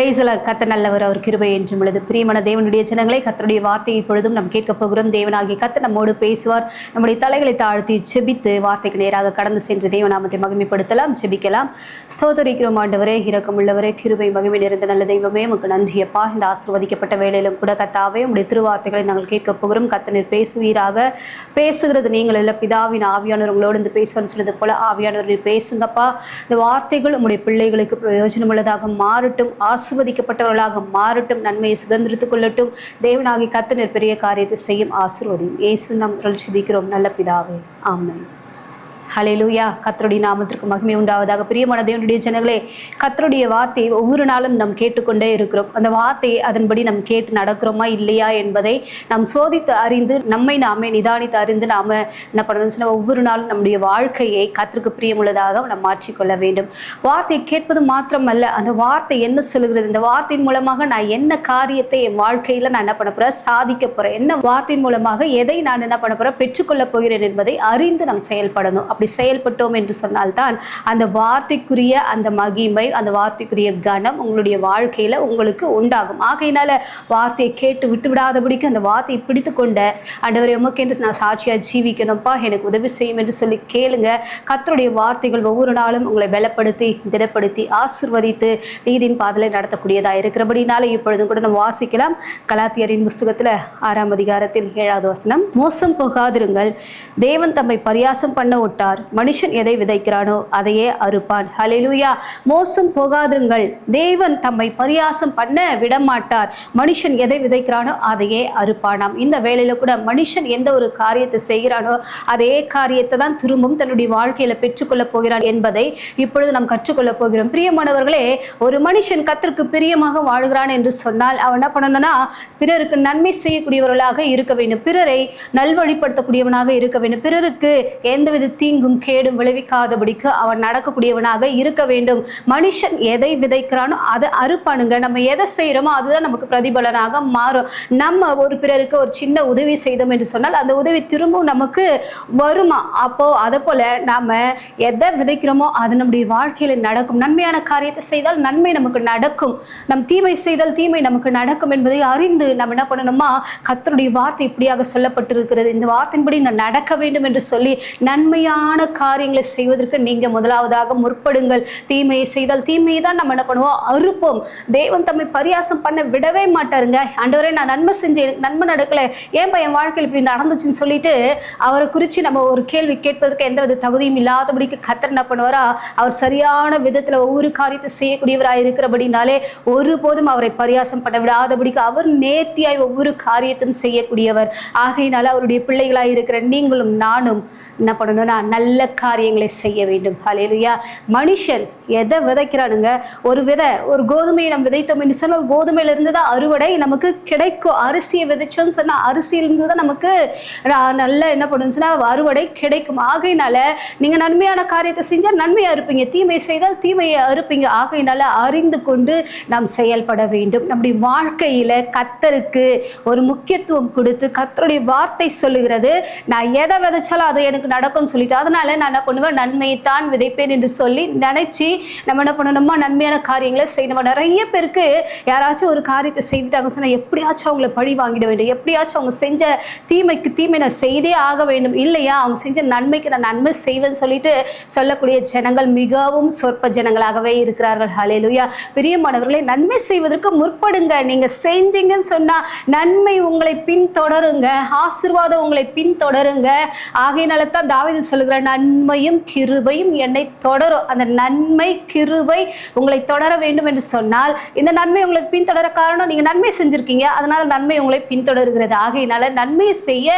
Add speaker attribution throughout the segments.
Speaker 1: கர்த்தர் நல்லவர், அவர் கிருபை என்றும் உள்ளது. பிரியமான தேவனுடைய ஜனங்களே, கர்த்தருடைய வார்த்தையை இப்பொழுதும் நாம் கேட்க போகிறோம். தேவனாகிய கர்த்தர் நம்மோடு பேசுவார். நம்முடைய தலைகளை தாழ்த்தி செபித்து வார்த்தைக்கு நேராக கடந்து சென்று தேவநாமத்தை மகிமைப்படுத்தலாம். செபிக்கலாம். ஸ்தோத்தரிக்கிறோம் ஆண்டவரே, இரக்கமுள்ளவரே, கிருபை மகிமை நிறைந்த நல்ல தெய்வமே, உமக்கு நன்றியப்பா. இந்த ஆசீர்வதிக்கப்பட்ட வேளையிலும் கூட கர்த்தாவே, உம்முடைய திருவார்த்தைகளை நாங்கள் கேட்க போகிறோம். கர்த்தர் பேசுவீராக. பேசுகிறது நீங்கள் அல்ல, பிதாவின் ஆவியானவர் உங்களோடு இந்த பேசுவார்னு சொன்னது போல ஆவியானவர் பேசுங்கப்பா. இந்த வார்த்தைகள் உம்முடைய பிள்ளைகளுக்கு பிரயோஜனம் உள்ளதாக மாறட்டும், ஆசீர்வதிக்கப்பட்டவர்களாக மாறட்டும், நன்மையை சுதந்திரித்துக் கொள்ளட்டும். தேவனாகி கர்த்தர் பெரிய காரியத்தை செய்யும். ஆசீர்வதியும். இயேசு நாமத்தில் ஜெபிக்கிறோம் நல்ல பிதாவே, ஆமென். ஹல்லேலூயா. கர்த்தருடைய நாமத்திற்கு மகிமை உண்டாவதாக. பிரியமான தேவனுடைய ஜனங்களே, கர்த்தருடைய வார்த்தையை ஒவ்வொரு நாளும் நாம் கேட்டுக்கொண்டே இருக்கிறோம். அந்த வார்த்தையை அதன்படி நாம் கேட்டு நடக்கிறோமா இல்லையா என்பதை நாம் சோதித்து அறிந்து நம்மை நாமே நிதானித்து அறிந்து நாம் என்ன பண்ணணும்னு சொன்னால் ஒவ்வொரு நாளும் நம்முடைய வாழ்க்கையை கர்த்தருக்கு பிரியமுள்ளதாக நாம் மாற்றிக்கொள்ள வேண்டும். வார்த்தையை கேட்பது மாத்திரமல்ல, அந்த வார்த்தை என்ன சொல்லுகிறது, இந்த வார்த்தையின் மூலமாக நான் என்ன காரியத்தை என் வாழ்க்கையில் நான் என்ன பண்ண போகிறேன், சாதிக்க போகிறேன், என்ன வார்த்தையின் மூலமாக எதை நான் என்ன பண்ண போகிறேன், பெற்றுக்கொள்ளப் போகிறேன் என்பதை அறிந்து நாம் செயல்படணும். அப்படி செயல்பட்டோம் என்று சொன்னால்தான் அந்த வார்த்தைக்குரிய அந்த மகிமை, அந்த வார்த்தைக்குரிய கனம் உங்களுடைய வாழ்க்கையில உங்களுக்கு உண்டாகும். ஆகையினால வார்த்தையை கேட்டு விட்டு விடாதபடிக்கு அந்த வார்த்தையை பிடித்து கொண்ட ஆண்டவரே, உமக்கு என்று நான் சாட்சியா ஜீவிக்கணும்ப்பா, எனக்கு உதவி செய்யும் என்று சொல்லி கேளுங்க. கர்த்தருடைய வார்த்தைகள் ஒவ்வொரு நாளும் உங்களை பலப்படுத்தி திடப்படுத்தி ஆசீர்வதித்து நீதியின் பாதையில நடத்தக்கூடியதா இருக்கிறபடினால இப்பொழுதும் கூட நம்ம வாசிக்கலாம். கலாத்தியரின் புஸ்தகத்துல 6ஆம் அதிகாரத்தில் 7வது வசனம். மோசம் போகாதிருங்கள், தேவன் தம்மை பரியாசம் பண்ண ஒட்டார், மனுஷன் எதை விதைக்கிறானோ அதையே அறுப்பான். ஹல்லேலூயா. மோசம் போகாதிருங்கள், தேவன் தம்மை பரியாசம் பண்ண விடமாட்டார், மனுஷன் எதை விதைக்கிறானோ அதையே அறுப்பானாம். இந்த வேளையில கூட மனுஷன் எந்த ஒரு காரியத்தை செய்கிறானோ அதே காரியத்தை தான் திரும்பவும் தன்னுடைய வாழ்க்கையில பெற்றுக்கொள்ள போகிறான் என்பதை இப்பொழுது நாம் கற்றுக்கொள்ள போகிறோம். பிரியமானவர்களே, ஒரு மனுஷன் கர்த்தருக்கு பிரியமாக வாழ்கிறான் என்று சொன்னால் அவன் என்ன பண்ணணும்னா பிறருக்கு நன்மை செய்யக்கூடியவர்களாக இருக்க வேண்டும், பிறரை நல்வழிப்படுத்தக்கூடியவனாக இருக்க வேண்டும், பிறருக்கு எந்தவித தீங்கும் கேடும் விளைவிக்காதபடிக்கு அவன் நடக்கக்கூடியவனாக இருக்க வேண்டும். மனுஷன் எதை விதைக்கிறானோ அதை அறுப்பானுங்க. நம்ம எதை செய்யறோமோ அதுதான் நமக்கு பிரதிபலனாக மாறும். நம்ம ஒரு பிறருக்கு ஒரு சின்ன உதவி செய்தோம் என்று சொன்னால் அந்த உதவி திரும்பவும் நமக்கு வருமா? அப்போ அதை போல நாம எதை விதைக்கிறோமோ அது நம்முடைய வாழ்க்கையில நடக்கும். நன்மையான காரியத்தை செய்தால் நன்மை நமக்கு நடக்கும், நம் தீமை செய்தால் தீமை நமக்கு நடக்கும் என்பதை அறிந்து நம்ம என்ன பண்ணணுமா, கர்த்தருடைய வார்த்தை இப்படியாக சொல்லப்பட்டிருக்கிறது, இந்த வார்த்தையின்படி நான் நடக்க வேண்டும் என்று சொல்லி நன்மையான காரியங்களை செய்வதற்கு நீங்க முதலாவதாக முற்படுங்கள். தீமையை செய்தால் தீமையை தான் நம்ம என்ன பண்ணுவோம், அறுப்போம். தேவன் தம்மை பரியாசம் பண்ண விடவே மாட்டாருங்க. ஆண்டவரே, நான் நன்மை செஞ்சேன், எனக்கு நன்மை நடக்கல, ஏன் என் வாழ்க்கையில் இப்படி நடந்துச்சுன்னு சொல்லிட்டு அவரை குறித்து நம்ம ஒரு கேள்வி கேட்பதற்கு எந்தவித தகுதியும் இல்லாதபடிக்கு கர்த்தர் என்ன பண்ணுவாரா, அவர் சரியான விதத்துல ஒவ்வொரு காரியத்தை செய்யக்கூடியவராக இருக்கிறபடினாலே ஒருபோதும் அவரை பரியாசம் பண்ண விடாதபடிக்கு அவர் நேர்த்தியாய் ஒவ்வொரு காரியத்தையும் செய்யக்கூடியவர். ஆகையினால அவருடைய பிள்ளைகளாக இருக்கிற நீங்களும் நானும் என்ன பண்ணணும்னா நல்ல காரியங்களை செய்ய வேண்டும். ஹல்லேலூயா. மனுஷன் எதை விதைக்கிறானுங்க, ஒரு கோதுமையை நம்ம விதைத்தோம் என்று சொன்னால் கோதுமையிலிருந்து தான் அறுவடை நமக்கு கிடைக்கும். அரிசியை விதைச்சோன்னு சொன்னா அரிசியிலிருந்து தான் நமக்கு நல்ல என்ன பண்ணுச்சுன்னா அறுவடை கிடைக்கும். ஆகையினால நீங்க நன்மையான காரியத்தை செஞ்சால் நன்மையா இருப்பீங்க, தீமை செய்தால் தீமையை அறுப்பீங்க. ஆகையினால அறிந்து கொண்டு நாம் செயல்பட வேண்டும். நம்முடைய வாழ்க்கையில கர்த்தருக்கு ஒரு முக்கியத்துவம் கொடுத்து கர்த்தருடைய வார்த்தை சொல்லுகிறது, நான் எதை விதைச்சாலும் அது எனக்கு நடக்கும்னு சொல்லிட்டு அதனால நான் என்ன பண்ணுவேன், நன்மையைத்தான் விதைப்பேன் என்று சொல்லி நினைச்சு நம்ம என்ன பண்ணணுமா நன்மையான காரியங்களை செய்யணும். நிறைய பேருக்கு யாராச்சும் ஒரு காரியத்தை செய்துட்டாங்க சொன்னா எப்படியாச்சும் அவங்களை பழி வாங்கிட வேண்டும், எப்படியாச்சும் அவங்க செஞ்ச தீமைக்கு தீமை நான் செய்தே ஆக வேண்டும், இல்லையா அவங்க செஞ்ச நன்மைக்கு நான் நன்மை செய்வேன்னு சொல்லிட்டு சொல்லக்கூடிய ஜனங்கள் மிகவும் சொற்ப ஜனங்களாகவே இருக்கிறார்கள். ஹல்லேலூயா. பிரியமானவர்களை, நன்மை செய்வதற்கு முற்படுங்க. நீங்க செஞ்சீங்கன்னு சொன்னா நன்மை உங்களை பின்தொடருங்க, ஆசீர்வாதம் உங்களை பின்தொடருங்க. ஆகையினால தான் தாவீது சொல்லுகிற நன்மையும் கிருபையும் என்னை தொடரும். அந்த நன்மை கிருபை உங்களை தொடர வேண்டும் என்று சொன்னால் இந்த நன்மை உங்களை பின்தொடர காரணம் நீங்க நன்மை செஞ்சிருக்கீங்க, அதனால நன்மை உங்களை பின்தொடர்கிறது. ஆகையினால நன்மையை செய்ய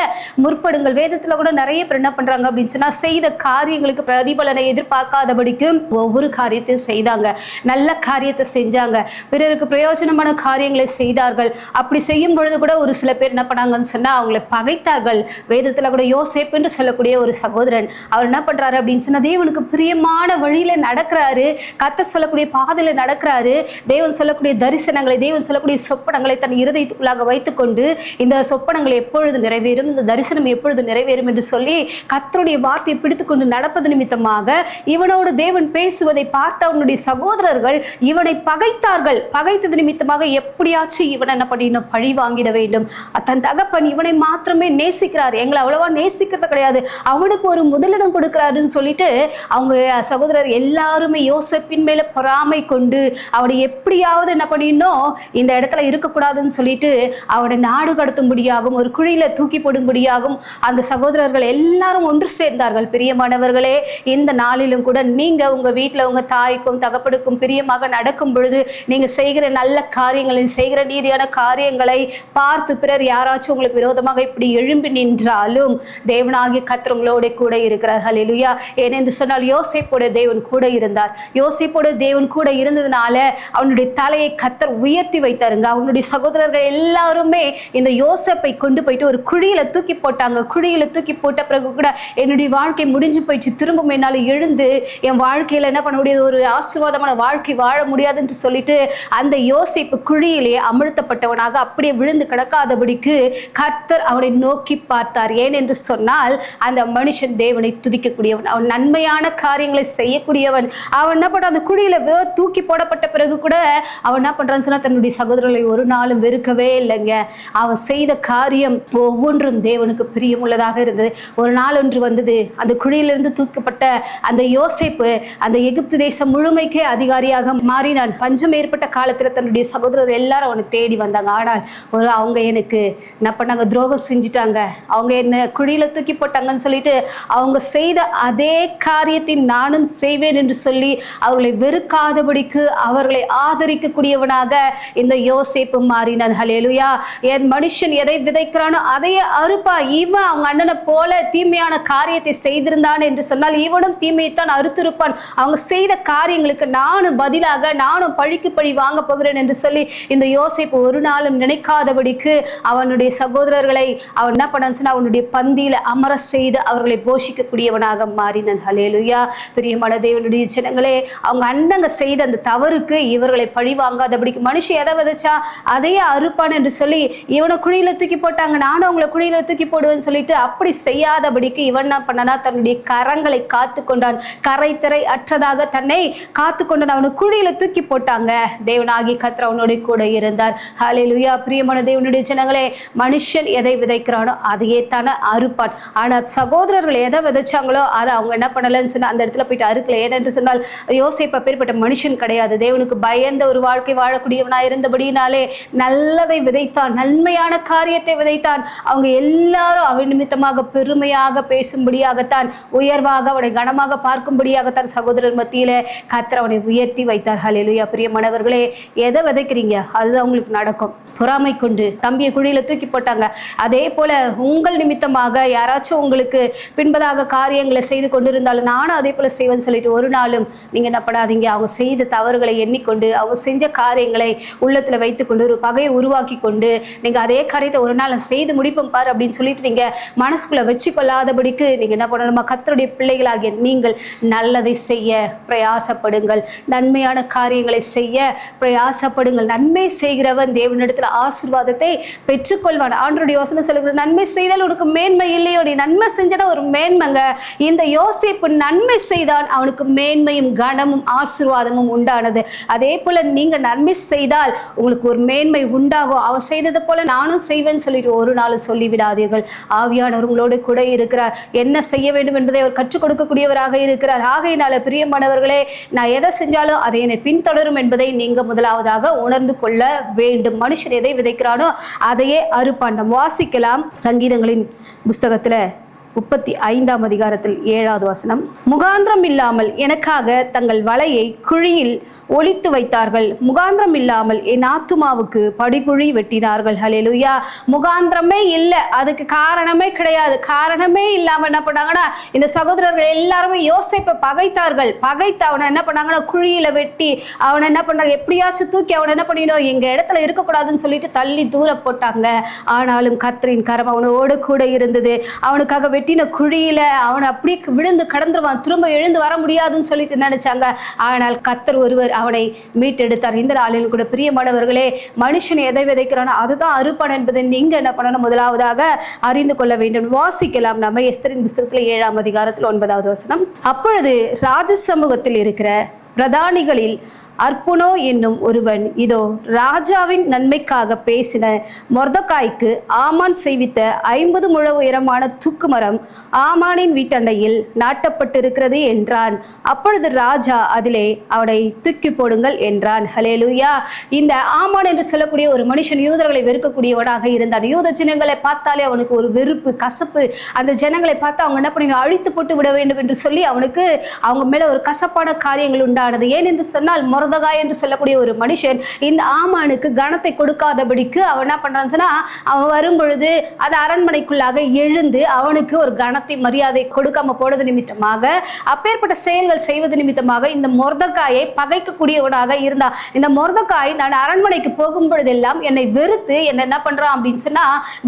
Speaker 1: முற்படுங்கள். வேதத்துல கூட நிறைய பேர் என்ன பண்றாங்க அப்படின்னு சொன்னா செய்த காரியங்களுக்கு பிரதிபலனை எதிர்பார்க்காதபடிக்கு ஒவ்வொரு காரியத்தையும் செய்தாங்க, நல்ல காரியத்தை செஞ்சாங்க, பிறருக்கு பிரயோஜனமான காரியங்களை செய்தார்கள். அப்படி செய்யும் பொழுது கூட ஒரு சில பேர் என்ன பண்ணாங்கன்னு சொன்னா அவங்களை பகைத்தார்கள். வேதத்துல கூட யோசேப்பு என்று சொல்லக்கூடிய ஒரு சகோதரன் அவர் என்ன பண்றாரு அப்படின்னு சொன்னா தேவனுக்கு பிரியமான வழியில நடக்கிறாரு. கர்த்தர் சொல்லக்கூடிய பாதையில நடக்கிறாரு. தேவன் சொல்லக்கூடிய தரிசனங்களை, தேவன் சொல்லக்கூடிய சொப்பனங்களை தன் இருதயத்துக்குள்ளாக வைத்துக்கொண்டு இந்த சொப்பனங்கள் எப்பொழுது நிறைவேறும், இந்த தரிசனம் எப்பொழுது நிறைவேறும் என்று சொல்லி கர்த்தருடைய வார்த்தையை பிடித்துக்கொண்டு நடப்பது நிமித்தமாக இவனோடு தேவன் பேசுவதை பார்த்த அவனுடைய சகோதரர்கள் இவனை பகைத்தார்கள். பகைத்தது நிமித்தமாக எப்படியாச்சும் இவனை என்ன பண்ணிடணும், பழி வாங்கிட வேண்டும். தன் தகப்பன் இவனை மாத்திரமே நேசிக்கிறார், எங்களை அவ்வளவா நேசிக்கிறது கிடையாது, அவனுக்கு ஒரு முதலிடம் கொடுக்கிறாருன்னு சொல்லிட்டு அவங்க சகோதரர் எல்லாருமே யோசேப்பின் மேல பொறாமை கொண்டு அவனை எப்படியாவது என்ன பண்ணிடணும், இந்த இடத்துல இருக்கக்கூடாதுன்னு சொல்லிட்டு அவனை நாடு கடத்தும்படியாகும், ஒரு குழியில தூக்கி போடும்படியாகும் அந்த சகோதரர்கள் எல்லாரும் ஒன்று சேர்ந்தார்கள். பிரியமானவர்களே, இந்த நாளிலும் கூட நீங்க உங்க வீட்டுல உங்க தாய்க்கும் தகப்பனுக்கும் பிரியமாக நடக்கும் பொழுது நீங்க செய்கிற நல்ல காரியங்களை, செய்கிற நீதியான காரியங்களை பார்த்து பிறர் யாராச்சும் உங்களுக்கு விரோதமாக இப்படி எழும்பி நின்றாலும் தேவனாகிய கர்த்தர் உங்களோட கூட இருக்கிறார். ஹல்லேலூயா. ஏனென்று சொன்னால் யோசேப்போட தேவன் கூட இருந்தார். யோசேப்போட தேவன் கூட இருந்ததுனால அவனுடைய தலையை கர்த்தர் உயர்த்தி வைத்தாருங்க. அவனுடைய சகோதரர்கள் எல்லாருமே இந்த யோசேப்பை கொண்டு போயிட்டு ஒரு குழியில தூக்கி போட்டாங்க. குழியில தூக்கி போட்ட பிறகு கூட என்னுடைய வாழ்க்கை முடிஞ்சு போயிடுச்சு, திரும்ப என்னால் எழுந்து என் வாழ்க்கையில என்ன பண்ண முடியாது, ஒரு ஆசீர்வாதமான வாழ்க்கை வாழ முடியாதுன்னு சொல்லிட்டு அந்த யோசேப்பு குழியிலே அமிழ்த்தப்பட்டவனாக அப்படியே விழுந்து கிடக்காதபடிக்கு கர்த்தர் அவனை நோக்கி பார்த்தார். ஏன் என்று சொன்னால் அந்த மனுஷன் தேவனை துதிக்கக்கூடியவன், அவன் நன்மையான காரியங்களை செய்யக்கூடியவன். அவன் என்ன பண்றான், அந்த குழியில தூக்கி போடப்பட்ட பிறகு கூட அவன் என்ன பண்றான்னு சொன்னா தன்னுடைய சகோதரர்களை ஒரு நாளும் வெறுக்கவே இல்லைங்க. அவன் செய்த காரியம் ஒவ்வொன்றும் தேவனுக்கு பிரியமுள்ளதாக இருந்தது. ஒரு நாள் ஒன்று வந்தது, அந்த குழியிலிருந்து தூக்கப்பட்ட அந்த யோசேப்பு அந்த எகிப்து தேசம் முழுமைக்கே அதிகாரியாக மாறினான். பஞ்சம் ஏற்பட்ட காலத்தில் தன்னுடைய சகோதரர் எல்லாரும் அவனை தேடி வந்தாங்க. ஆனால் அவங்க எனக்கு என்ன பண்ணாங்க, துரோகம் செஞ்சுட்டாங்க, அவங்க என்ன குழியில தூக்கி போட்டாங்கன்னு சொல்லிட்டு அவங்க செய்த அதே காரியத்தை நானும் செய்வேன் என்று சொல்லி அவர்களை வெறுக்காதபடிக்கு அவர்களை ஆதரிக்கக்கூடியவனாக இந்த யோசேப்பு மாறினான். ஹல்லேலூயா. என் மனுஷன் எதை விதைக்கிறானோ அதையே அறுப்பா. இவன் அவங்க அண்ணனை போல தீமையான காரியத்தை செய்திருந்தான் என்று சொன்னால் இவனும் தீமையைத்தான் அறுத்திருப்பான். அவங்க செய்த காரியங்களுக்கு நானும் பதிலாக நானும் பழிக்கு பழி வாங்க போகிறேன் என்று சொல்லி இந்த யோசேப்பு ஒரு நாளும் நினைக்காதபடிக்கு அவனுடைய சகோதரர்களை அவன் என்ன பண்ணான்னு அவனுடைய பந்தியில அமர செய்து அவர்களை போஷிக்கக்கூடியவனாக மாறினான். ஹல்லேலூயா. பிரியமான தேவனுடைய ஜனங்களே, அவங்க அண்ணங்க செய்த அந்த தவறுக்கு இவர்களை பழி வாங்காதபடிக்கு மனுஷன் எதை விதைச்சா அதையே அறுப்பான் என்று சொல்லி இவனை குழியில தூக்கி போட்டாங்க, நானும் அவங்களை குழியில தூக்கி போடுவேன்னு சொல்லிட்டு அப்படி செய்யாதபடிக்கு இவன் என்ன பண்ணனா தன்னுடைய கரங்களை காத்து கொண்டான். கரை திரை அற்றதாக தன்னை காத்து கொண்டான். அவனை குழியில தூக்கி போட்டாங்க. தேவனாகி கர்த்தர் அவனோட கூட இருந்தார். ஹல்லேலூயா. பிரியமான தேவனுடைய ஜனங்களே, மனுஷன் எதை விதைக்கிறானோ அதையே தானே அறுப்பான். ஆனா சகோதரர்கள் எதை விதைச்சாங்களோ அதை அவங்க என்ன பண்ணலன்னு சொன்னா அந்த இடத்துல போயிட்டு அறுக்கல. ஏனென்று சொன்னால் யோசேப்பு அப்பேற்பட்ட மனுஷன் கிடையாது. தேவனுக்கு பயந்த ஒரு வாழ்க்கை வாழக்கூடியவனாய் இருந்தபடினாலே நல்லதை விதைத்தான், நன்மையான காரியத்தை விதைத்தான். அவங்க எல்லாரும் அவன் நிமித்தமாக பெருமையாக பேசும்படியாகத்தான், உயர்வாக அவனை கனமாக பார்க்கும்படியாகத்தான் சகோதரர் மத்தியில கர்த்தர் அவனை உயர்த்தி வைத்தார். ஹல்லேலூயா. பிரியமானவர்களே, எதை விதைக்கிறீங்க அதுதான் உங்களுக்கு நடக்கும். பொறாமை கொண்டு தம்பியை குழியில தூக்கி போட்டாங்க. அதே போல உங்கள் நிமித்தமாக யாராச்சும் உங்களுக்கு பின்பதாக காரியங்களை செய்து கொண்டிருந்தாலும் நானும் அதே போல செய்வேன்னு சொல்லிட்டு ஒரு நாளும் நீங்க என்ன பண்ணாதீங்க. அவங்க செய்த தவறுகளை எண்ணிக்கொண்டு அவங்க செஞ்ச காரியங்களை உள்ளத்துல வைத்துக்கொண்டு ஒரு பகையை உருவாக்கி கொண்டு நீங்க அதே காரியத்தை ஒரு நாள் செய்து முடிப்போம் பாரு அப்படின்னு சொல்லிட்டு நீங்க மனசுக்குள்ள வச்சு கொள்ளாதபடிக்கு நீங்க என்ன பண்ணணும், கர்த்தருடைய பிள்ளைகளாகிய நீங்கள் நல்லதை செய்ய பிரயாசப்படுங்கள், நன்மையான காரியங்களை செய்ய பிரயாசப்படுங்கள். நன்மை செய்கிறவன் தேவனிடத்தில் ஆசீர்வாதத்தை பெற்றுக்கொள்வான். ஆண்டவருடைய வசனம் சொல்லுகிற நன்மை செய்தால் உனக்கு மேன்மை இல்லையோ, நீ நன்மை செஞ்சா ஒரு மேன்மைங்க. இந்த யோசேப்பு நன்மை செய்தான், அவனுக்கு மேன்மையும் கனமும் ஆசீர்வாதமும் உண்டானது. அதே போல நீங்க நன்மை செய்தால் உங்களுக்கு ஒரு மேன்மை உண்டாகும். அவன் செய்தது போல நானும் செய்வேன்னு சொல்லிட்டு ஒரு நாள் சொல்லிவிடாதீர்கள். ஆவியானவர் உங்களோடு கூட இருக்கிறார். என்ன செய்ய வேண்டும் என்பதை அவர் கற்றுக் கொடுக்கக்கூடியவராக இருக்கிறார். ஆகையினால பிரியமானவர்களே, நான் எதை செஞ்சாலும் அதை என்னை பின்தொடரும் என்பதை நீங்க முதலாவதாக உணர்ந்து கொள்ள வேண்டும். மனுஷன் எதை விதைக்கிறானோ அதையே அறுப்பான். நாம் வாசிக்கலாம் சங்கீதங்களின் புஸ்தகத்துல 35ஆம் அதிகாரத்தில் 7வது வசனம். முகாந்திரம் இல்லாமல் எனக்காக தங்கள் வலையை குழியில் ஒளித்து வைத்தார்கள், முகாந்திரம் இல்லாமல் என் ஆத்துமாவுக்கு படுகுழி வெட்டினார்கள். ஹல்லேலூயா. முகாந்திரமே இல்லை, அதுக்கு காரணமே கிடையாது. காரணமே இல்லாம என்ன பண்ணாங்கன்னா இந்த சகோதரர்கள் எல்லாருமே யோசேப்பை பகைத்தார்கள். பகைத்து அவனை என்ன பண்ணாங்கன்னா குழியில வெட்டி அவனை என்ன பண்ணாங்க, எப்படியாச்சும் தூக்கி அவனை என்ன பண்ணினோம், எங்க இடத்துல இருக்கக்கூடாதுன்னு சொல்லிட்டு தள்ளி தூர போட்டாங்க. ஆனாலும் கர்த்தரின் கரம் அவனோடு கூட இருந்தது. அவனுக்காக வெட்டின குழியில அவன் அப்படியே விழுந்து கடந்துருவான், திரும்ப எழுந்து வர முடியாதுன்னு சொல்லிட்டு நினைச்சாங்க. ஆனால் கர்த்தர் ஒருவர் அவனை மீட்டெடுத்தார். இந்த நாளில் கூட பிரியமானவர்களே, மனுஷன் எதை விதைக்கிறானோ அதுதான் அறுப்பான் என்பதை நீங்க என்ன பண்ணணும், முதலாவதாக அறிந்து கொள்ள வேண்டும். வாசிக்கலாம் நம்ம எஸ்தரின் புஸ்தகத்தில் 7ஆம் அதிகாரத்தில் 9வது வசனம். அப்பொழுது ராஜ சமூகத்தில் இருக்கிற பிரதானிகளில் அர்ப்புனோ என்னும் ஒருவன் இதோ ராஜாவின் நன்மைக்காக பேசின மொர்தெகாய்க்கு ஆமான் செய்வித்த 50 முழ உயரமான தூக்கு மரம் ஆமானின் வீட்டண்டையில் நாட்டப்பட்டிருக்கிறது என்றான். அப்பொழுது ராஜா அதிலே அவனை தூக்கி போடுங்கள் என்றான். ஹல்லேலூயா. இந்த ஆமான் என்று சொல்லக்கூடிய ஒரு மனுஷன் யூதர்களை வெறுக்கக்கூடியவனாக இருந்தான். யூத ஜனங்களை பார்த்தாலே அவனுக்கு ஒரு வெறுப்பு, கசப்பு. அந்த ஜனங்களை பார்த்து அவங்க என்ன பண்ணி அழித்து போட்டு விட வேண்டும் என்று சொல்லி அவனுக்கு அவங்க மேல ஒரு கசப்பான காரியங்கள் உண்டானது. ஏன் என்று சொன்னால் மொர்தெகாய் என்று சொல்லக்கூடிய ஒரு மனுஷன் இந்த ஆமானுக்கு கனத்தை கொடுக்காதபடிக்கு அவன் என்ன பண்றான்னு சொன்னா, அவன் வரும் பொழுது அது அரண்மனைக்குள்ளாக எழுந்து அவனுக்கு ஒரு கனத்தை மரியாதை கொடுக்காம போனது நிமித்தமாக, அப்பேற்பட்ட செயல்கள் செய்வது நிமித்தமாக இந்த மொர்தெகாயை பகைக்கக்கூடியவனாக இருந்தான். இந்த மொர்தெகாய் நான் அரண்மனைக்கு போகும் பொழுதெல்லாம் என்னை வெறுத்து என்ன பண்றான் அப்படின்னு சொன்னா,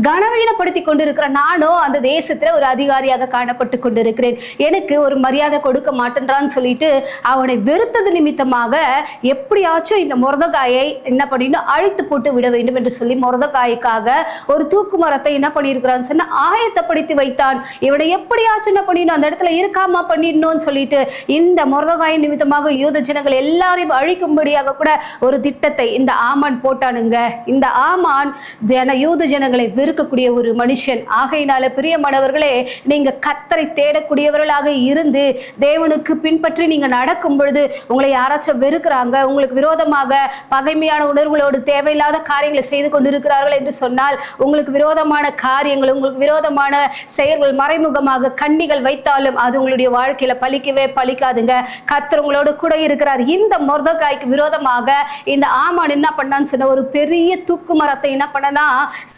Speaker 1: கனவீனப்படுத்தி கொண்டிருக்கிற நானோ அந்த தேசத்துல ஒரு அதிகாரியாக காணப்பட்டு கொண்டிருக்கிறேன், எனக்கு ஒரு மரியாதை கொடுக்க மாட்டேன்றான்னு சொல்லிட்டு அவனை வெறுத்தது நிமித்தமாக எப்படியாச்சும் இந்த மொர்தெகாயை என்ன பண்ணிடணும், அழித்து போட்டு விட வேண்டும் என்று சொல்லி மொர்தெகாய்க்காக ஒரு தூக்கு மரத்தை என்ன பண்ணியிருக்கிறான்னு சொன்னா ஆயத்தப்படுத்தி வைத்தான். இவனை எப்படியாச்சும் என்ன பண்ணிடணும், அந்த இடத்துல இருக்காம பண்ணிடணும்னு சொல்லிட்டு இந்த மொர்தெகாயின் நிமித்தமாக யூத ஜனங்கள் எல்லாரையும் அழிக்கும்படியாக கூட ஒரு திட்டத்தை இந்த ஆமான் போட்டானுங்க. இந்த ஆமான் யூத ஜனங்களை வெறுக்கக்கூடிய ஒரு மனுஷன். ஆகையினால பிரியமானவர்களே, நீங்க கர்த்தரை தேடக்கூடியவர்களாக இருந்து தேவனுக்கு பின்பற்றி நீங்க நடக்கும் பொழுது உங்களை யாராச்சும் வெறுக்கிறாங்க, உங்களுக்கு விரோதமாக பகைமையான உணர்வுகளோடு தேவையில்லாத காரியங்களை செய்து கொண்டிருக்கிறார்கள் என்று சொன்னால், உங்களுக்கு விரோதமான காரியங்கள், உங்களுக்கு விரோதமான செயல்கள் மறைமுகமாக கண்ணிகள் வைத்தாலும் அது உங்களுடைய வாழ்க்கையில பலிக்கவே பலிக்காதுங்க. கர்த்தர் உங்களோடு கூட இருக்கிறார். இந்த மொர்தெகாய்க்கு விரோதமாக இந்த ஆமான் என்ன பண்ணான்னு சொன்ன ஒரு பெரிய தூக்கு மரத்தை என்ன பண்ணனா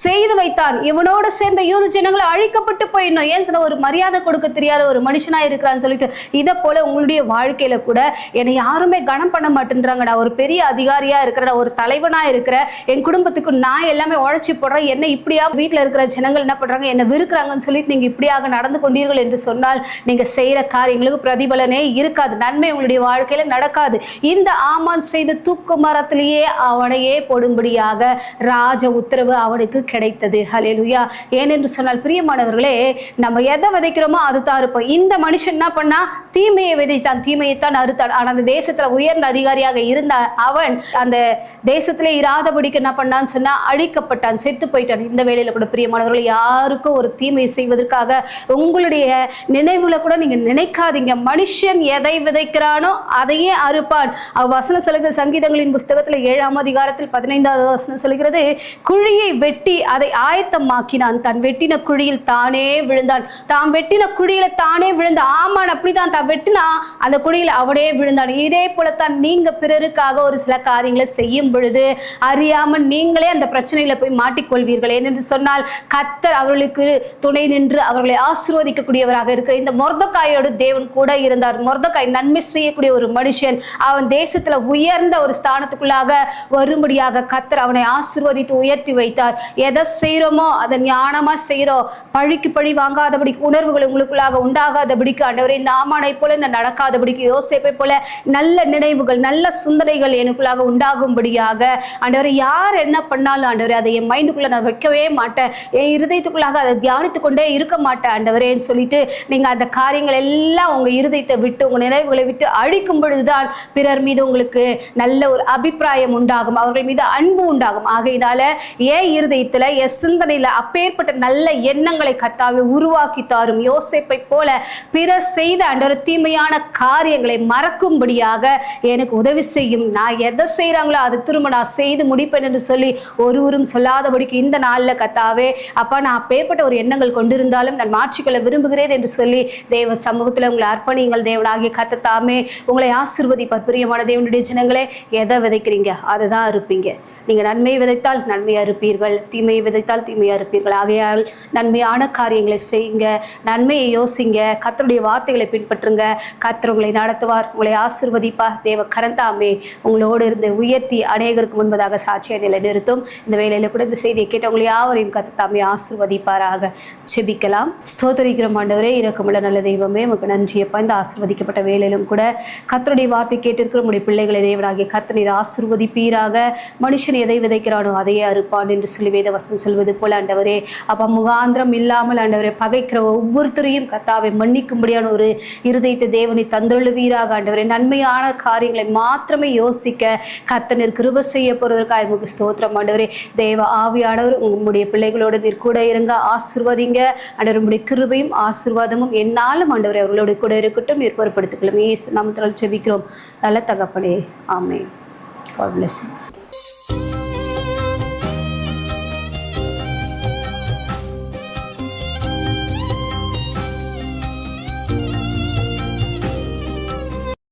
Speaker 1: செய்து வைத்தான். இவனோட சேர்ந்த யூத ஜனங்களை அழிக்கப்பட்டு போயிடணும். ஏன் சொன்ன ஒரு மரியாதை கொடுக்க தெரியாத ஒரு மனுஷனா இருக்கிறான்னு சொல்லிட்டு, இதை போல உங்களுடைய வாழ்க்கையில கூட என்னை யாருமே கனம் பண்ண மாட்டேன்றாங்க, நான் ஒரு பெரிய அதிகாரியா இருக்கிறேன், ஒரு தலைவனா இருக்கிறேன், என் குடும்பத்துக்கு நான் எல்லாமே உழைச்சி போடுறேன், என்ன இப்படியா வீட்டில் இருக்கிற ஜனங்கள் என்ன பண்றாங்க, என்ன வெறுக்கிறாங்கன்னு சொல்லிட்டு நீங்க இப்படியாக நடந்து கொண்டீர்கள் என்று சொன்னால் நீங்க செய்யற காரியங்களுக்கு பிரதிபலனே இருக்காது, நன்மை உங்களுடைய வாழ்க்கையில நடக்காது. இந்த ஆமான் செய்த தூக்கு மரத்திலேயே அவனையே போடும்படியாக ராஜ உத்தரவு அவனுக்கு கிடைத்தது. ஹல்லேலூயா. ஏனென்று சொன்னால் பிரியமானவர்களே, நம்ம எதை விதைக்கிறோமோ அதுதான் இருப்போம். இந்த மனுஷன் என்ன பண்ணா, தீமையை விதைத்தான், தீமையைத்தான் அறுத்தான். ஆனா அந்த தேசத்துல உயர்ந்த அதிகாரியாக இருந்த அவன் அந்த தேசத்திலே இராதபடிக்கு என்ன பண்ணான்னு சொன்னா அழிக்கப்பட்டான், செத்து போயிட்டான். இந்த வேளையில கூட பிரியமானவர்கள், யாருக்கும் ஒரு தீமையை செய்வதற்காக உங்களுடைய நினைவுல கூட நீங்க நினைக்காதீங்க. மனுஷன் எதை விதைக்கிறானோ அதையே அறுப்பான். வசனம் சொல்லுகிற சங்கீதங்களின் புஸ்தகத்துல 7ஆம் அதிகாரத்தில் 15வது வசனம் சொல்லுகிறது, குழியை வெட்டி அதை ஆயத்தமாக்கினான், தான் வெட்டின குழியில் தானே விழுந்தான். தாம் வெட்டின குழியில தானே விழுந்த ஆமான் அப்படிதான், தான் வெட்டினா அந்த குழியில் அவனே விழுந்தான். இதே போலத்தான் நீங்க பிறருக்காக ஒரு சில காரியங்களை செய்யும் பொழுது அறியாமல் நீங்களே அந்த பிரச்சனையில போய் மாட்டிக்கொள்வீர்கள். ஏனென்று சொன்னால் கர்த்தர் அவர்களுக்கு துணை நின்று அவர்களை ஆசீர்வதிக்கக்கூடியவராக இருக்கிற இந்த மொர்தெகாயோடு தேவன் கூட இருந்தார். மொர்தெகாய் நன்மை செய்யக்கூடிய ஒரு மனுஷன், அவன் தேசத்துல உயர்ந்த ஒரு ஸ்தானத்துக்குள்ளாக வரும்படியாக கர்த்தர் அவனை ஆசீர்வதித்து உயர்த்தி வைத்தார். எதை செய்யறோமோ அதை ஞானமா செய்யறோம், பழிக்கு பழி வாங்காதபடி, உணர்வுகள் உங்களுக்குள்ளாக உண்டாகாதபடிக்கு ஆண்டவரே, இந்த ஆமானை போல இந்த நடக்காதபடிக்கு, யோசேப்பை போல நல்ல நினைவுகள் நல்ல சிந்தனைகள் எனக்குள்ளாக உண்டாகும்படியாக ஆண்டவரே, யார் என்ன பண்ணாலும் ஆண்டவரே அதை என் மைண்டுக்குள்ள நான் வைக்கவே மாட்டேன், என் இருதயத்துக்குள்ளாக அதை தியானித்து கொண்டே இருக்க மாட்டேன் ஆண்டவரேன்னு சொல்லிட்டு நீங்க அந்த காரியங்கள் எல்லாம் உங்க இருதயத்தை விட்டு உங்க நினைவுகளை விட்டு அழிக்கும் பொழுதுதான் பிறர் மீது உங்களுக்கு நல்ல ஒரு அபிப்பிராயம் உண்டாகும், அவர்கள் மீது அன்பு உண்டாகும். ஆகையினால என் இருதயத்துல என் சிந்தனையில அப்பேற்பட்ட நல்ல எண்ணங்களை கர்த்தாவே உருவாக்கி தாரும். யோசேப்பை போல பிறர் செய்த ஆண்டவர் தீமையான காரியங்களை மறக்கும்படியாக எனக்கு உதவி செய்யும். நான் எதை செய்யறாங்களோ அதை திரும்ப நான் செய்து முடிப்பேன் என்று சொல்லி ஒருவரும் சொல்லாதபடிக்கு இந்த நாளில் கர்த்தாவே, அப்பா நான் அப்பேற்பட்ட ஒரு எண்ணங்கள் கொண்டிருந்தாலும் நான் மாற்றிக்கொள்ள விரும்புகிறேன் என்று சொல்லி தேவ சமூகத்தில் உங்களை அர்ப்பணிங்கள். தேவனாகிய கர்த்தர் தாமே உங்களை ஆசீர்வதிப்பார். பிரியமான தேவனுடைய ஜனங்களே, எதை விதைக்கிறீங்க அதை தான் அறுப்பீங்க. நீங்க நன்மையை விதைத்தால் நன்மையை அறுப்பீர்கள், தீமையை விதைத்தால் தீமையை அறுப்பீர்கள். ஆகையால் நன்மையான காரியங்களை செய்யுங்க, நன்மையை யோசிங்க, கர்த்தருடைய வார்த்தைகளை பின்பற்றுங்க. கர்த்தர் உங்களை நடத்துவார், உங்களை ஆசீர்வதிப்பார். தேவ கரந்தாமே உங்களோடு இருந்து உயர்த்தி அநேகருக்கு முன்பதாக சாட்சியை நிலை நிறுத்தும். இந்த வேளையில கூட இந்த செய்தியை கேட்டவங்களை யாவரையும் கர்த்தர் தாமே ஆசீர்வதிப்பாராக. செபிக்கலாம். ஸ்தோத்தரிக்கிறோம் ஆண்டவரே, இரக்கமுள்ள நல்ல தெய்வமே, உமக்கு நன்றியப்பா. இந்த ஆசீர்வதிக்கப்பட்ட வேலையிலும் கூட கர்த்தருடைய வார்த்தை கேட்டிருக்கிற உடைய பிள்ளைகளை தேவனாகிய கர்த்தர் நீர் ஆசீர்வதிப்பீராக. மனுஷன் எதை விதைக்கிறானோ அதையே அறுப்பான் என்று சொல்லி வேத வசனம் சொல்வது போல ஆண்டவரே, அப்ப முகாந்திரம் இல்லாமல் ஆண்டவரே பகைக்கிற ஒவ்வொருத்தரையும் கர்த்தாவை மன்னிக்கும்படியான ஒரு இருதயத்தை தேவனை தந்தருளுவீராக ஆண்டவரே. நன்மையான காரியங்களை மாத்திரமே யோசிக்க கர்த்தர் கிருபை செய்ய போறதற்காக உமக்கு ஸ்தோத்திரம் ஆண்டவரே. தேவ ஆவியானவர் உங்களுடைய பிள்ளைகளோடு நீர் கூட இருங்க, ஆசீர்வதிங்க ஆண்டவரே. உங்களுடைய கிருபையும் ஆசீர்வாதமும் என்னாலும் ஆண்டவரே அவர்களோடு கூட இருக்கட்டும், நீர் பொறுப்படுத்திக் கொள்ளும். இயேசு நாமத்தில் ஜெபிக்கிறோம் நல்ல தகப்பனே, ஆமென். God bless you.